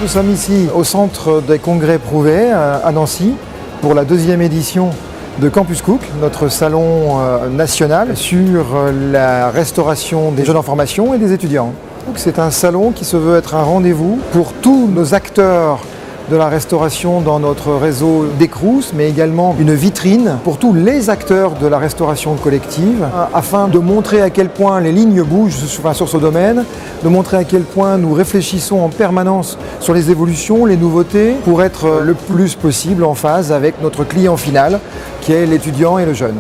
Nous sommes ici au centre des congrès Prouvé à Nancy pour la 2e édition de Campus Cook, notre salon national sur la restauration des jeunes en formation et des étudiants. C'est un salon qui se veut être un rendez-vous pour tous nos acteurs de la restauration dans notre réseau d'Ecrous, mais également une vitrine pour tous les acteurs de la restauration collective, afin de montrer à quel point les lignes bougent sur ce domaine, de montrer à quel point nous réfléchissons en permanence sur les évolutions, les nouveautés, pour être le plus possible en phase avec notre client final, qui est l'étudiant et le jeune.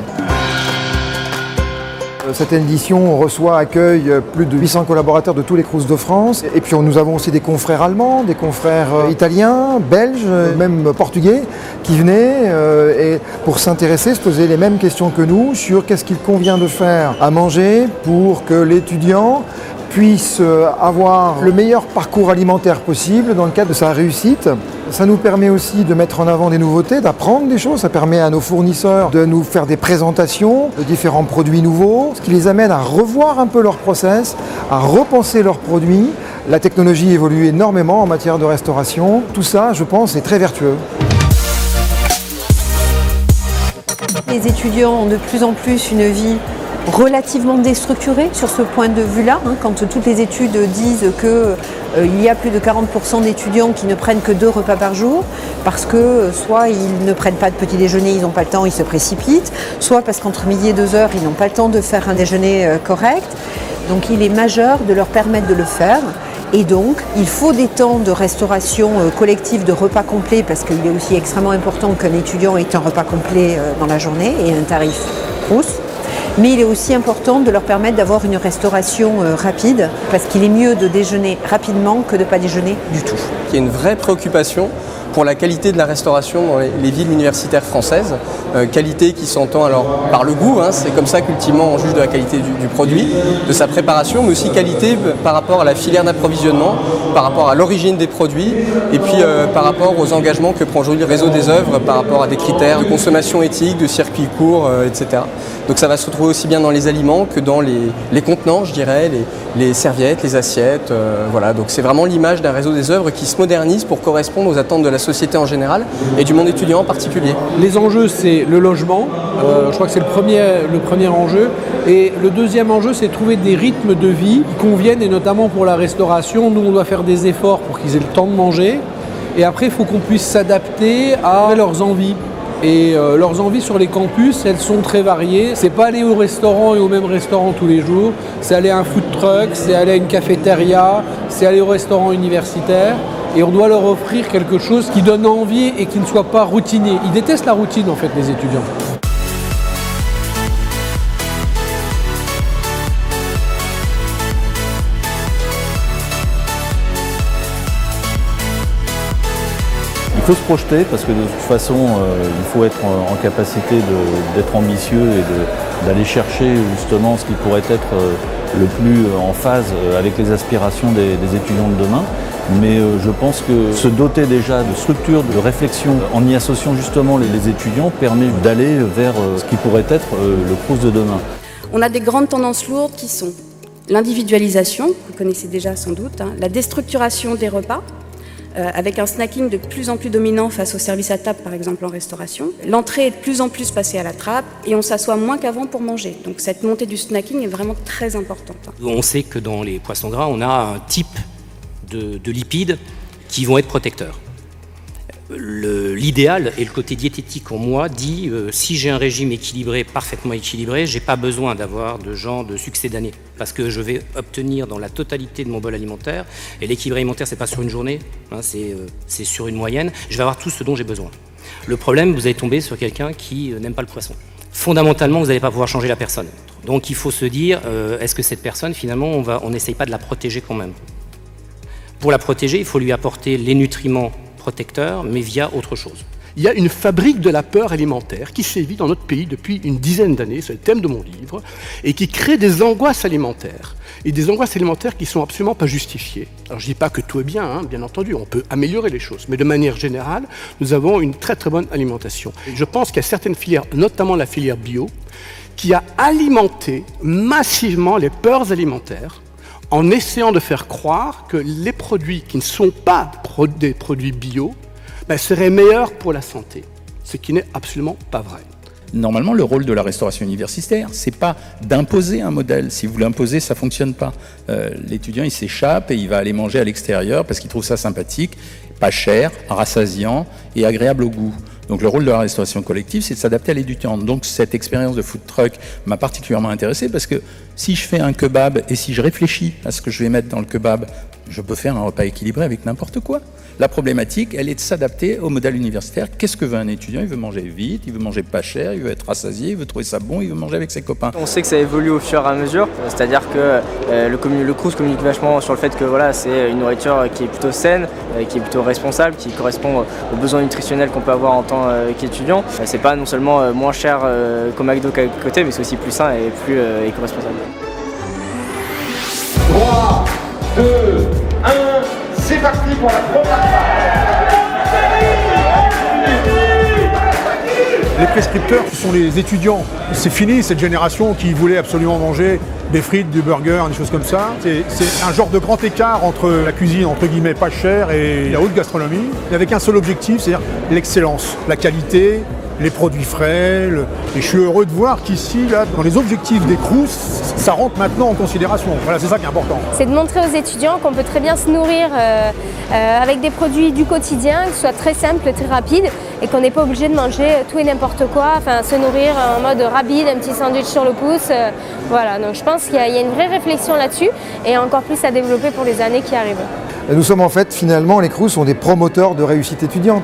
Cette édition accueille plus de 800 collaborateurs de tous les Crous de France. Et puis nous avons aussi des confrères allemands, des confrères italiens, belges, même portugais, qui venaient pour s'intéresser, se poser les mêmes questions que nous sur qu'est-ce qu'il convient de faire à manger pour que l'étudiant puisse avoir le meilleur parcours alimentaire possible dans le cadre de sa réussite. Ça nous permet aussi de mettre en avant des nouveautés, d'apprendre des choses. Ça permet à nos fournisseurs de nous faire des présentations de différents produits nouveaux, ce qui les amène à revoir un peu leur process, à repenser leurs produits. La technologie évolue énormément en matière de restauration. Tout ça, je pense, est très vertueux. Les étudiants ont de plus en plus une vie relativement déstructurée sur ce point de vue-là, quand toutes les études disent qu'il y a plus de 40% d'étudiants qui ne prennent que 2 repas par jour, parce que soit ils ne prennent pas de petit déjeuner, ils n'ont pas le temps, ils se précipitent, soit parce qu'entre midi et 2 heures, ils n'ont pas le temps de faire un déjeuner correct. Donc il est majeur de leur permettre de le faire. Et donc, il faut des temps de restauration collective, de repas complets, parce qu'il est aussi extrêmement important qu'un étudiant ait un repas complet dans la journée et un tarif Crous. Mais il est aussi important de leur permettre d'avoir une restauration rapide, parce qu'il est mieux de déjeuner rapidement que de ne pas déjeuner du tout. Il y a une vraie préoccupation pour la qualité de la restauration dans les villes universitaires françaises, qualité qui s'entend alors par le goût, c'est comme ça qu'ultimement on juge de la qualité du produit, de sa préparation, mais aussi qualité par rapport à la filière d'approvisionnement, par rapport à l'origine des produits, et puis par rapport aux engagements que prend aujourd'hui le réseau des œuvres par rapport à des critères de consommation éthique, de circuit court, etc. Donc ça va se retrouver aussi bien dans les aliments que dans les contenants, je dirais, les serviettes, les assiettes, voilà. Donc c'est vraiment l'image d'un réseau des œuvres qui se modernise pour correspondre aux attentes de la société en général et du monde étudiant en particulier. Les enjeux, c'est le logement, je crois que c'est le premier enjeu, et le deuxième enjeu, c'est trouver des rythmes de vie qui conviennent, et notamment pour la restauration, nous on doit faire des efforts pour qu'ils aient le temps de manger, et après il faut qu'on puisse s'adapter à leurs envies. Et leurs envies sur les campus, elles sont très variées. C'est pas aller au restaurant et au même restaurant tous les jours, c'est aller à un food truck, c'est aller à une cafétéria, c'est aller au restaurant universitaire. Et on doit leur offrir quelque chose qui donne envie et qui ne soit pas routinier. Ils détestent la routine en fait, les étudiants. Il faut se projeter parce que de toute façon, il faut être en capacité d'être ambitieux et d'aller chercher justement ce qui pourrait être le plus en phase avec les aspirations des étudiants de demain. Mais je pense que se doter déjà de structures de réflexion en y associant justement les étudiants permet d'aller vers ce qui pourrait être le Crous de demain. On a des grandes tendances lourdes qui sont l'individualisation, vous connaissez déjà sans doute, la déstructuration des repas, avec un snacking de plus en plus dominant face au service à table, par exemple en restauration. L'entrée est de plus en plus passée à la trappe et on s'assoit moins qu'avant pour manger. Donc cette montée du snacking est vraiment très importante. On sait que dans les poissons gras, on a un type de lipides qui vont être protecteurs. L'idéal et le côté diététique en moi dit si j'ai un régime équilibré, parfaitement équilibré, j'ai pas besoin d'avoir de genre de succédané parce que je vais obtenir dans la totalité de mon bol alimentaire, et l'équilibre alimentaire c'est pas sur une journée, c'est sur une moyenne, je vais avoir tout ce dont j'ai besoin. Le problème, vous allez tomber sur quelqu'un qui n'aime pas le poisson. Fondamentalement, vous n'allez pas pouvoir changer la personne. Donc il faut se dire, est-ce que cette personne finalement on n'essaye pas de la protéger quand même? Pour la protéger, il faut lui apporter les nutriments protecteurs, mais via autre chose. Il y a une fabrique de la peur alimentaire qui sévit dans notre pays depuis une dizaine d'années, c'est le thème de mon livre, et qui crée des angoisses alimentaires. Et des angoisses alimentaires qui ne sont absolument pas justifiées. Alors je ne dis pas que tout est bien, bien entendu, on peut améliorer les choses, mais de manière générale, nous avons une très très bonne alimentation. Et je pense qu'il y a certaines filières, notamment la filière bio, qui a alimenté massivement les peurs alimentaires en essayant de faire croire que les produits qui ne sont pas des produits bio seraient meilleurs pour la santé, ce qui n'est absolument pas vrai. Normalement, le rôle de la restauration universitaire, c'est pas d'imposer un modèle. Si vous l'imposez, ça fonctionne pas. L'étudiant, il s'échappe et il va aller manger à l'extérieur parce qu'il trouve ça sympathique, pas cher, rassasiant et agréable au goût. Donc le rôle de la restauration collective, c'est de s'adapter à l'étudiant. Donc cette expérience de food truck m'a particulièrement intéressé parce que si je fais un kebab et si je réfléchis à ce que je vais mettre dans le kebab, je peux faire un repas équilibré avec n'importe quoi. La problématique, elle est de s'adapter au modèle universitaire. Qu'est-ce que veut un étudiant? Il veut manger vite, il veut manger pas cher, il veut être rassasié, il veut trouver ça bon, il veut manger avec ses copains. On sait que ça évolue au fur et à mesure, c'est-à-dire que le Crous communique vachement sur le fait que voilà, c'est une nourriture qui est plutôt saine, qui est plutôt responsable, qui correspond aux besoins nutritionnels qu'on peut avoir en tant qu'étudiant. C'est pas non seulement moins cher qu'au McDo qu'à côté, mais c'est aussi plus sain et plus éco-responsable. 3, 2, 1, c'est parti pour la première phase. Les prescripteurs, ce sont les étudiants. C'est fini cette génération qui voulait absolument manger des frites, du burger, des choses comme ça. C'est un genre de grand écart entre la cuisine, entre guillemets, pas chère et la haute gastronomie, mais avec un seul objectif, c'est-à-dire l'excellence, la qualité, les produits frais. Et je suis heureux de voir qu'ici, là, dans les objectifs des Crous, ça rentre maintenant en considération. Voilà, c'est ça qui est important. C'est de montrer aux étudiants qu'on peut très bien se nourrir avec des produits du quotidien, que ce soit très simple, très rapide, et qu'on n'est pas obligé de manger tout et n'importe quoi, enfin se nourrir en mode rapide, un petit sandwich sur le pouce. Voilà, donc je pense qu'il y a une vraie réflexion là-dessus, et encore plus à développer pour les années qui arrivent. Nous sommes en fait, finalement, les Crous sont des promoteurs de réussite étudiante.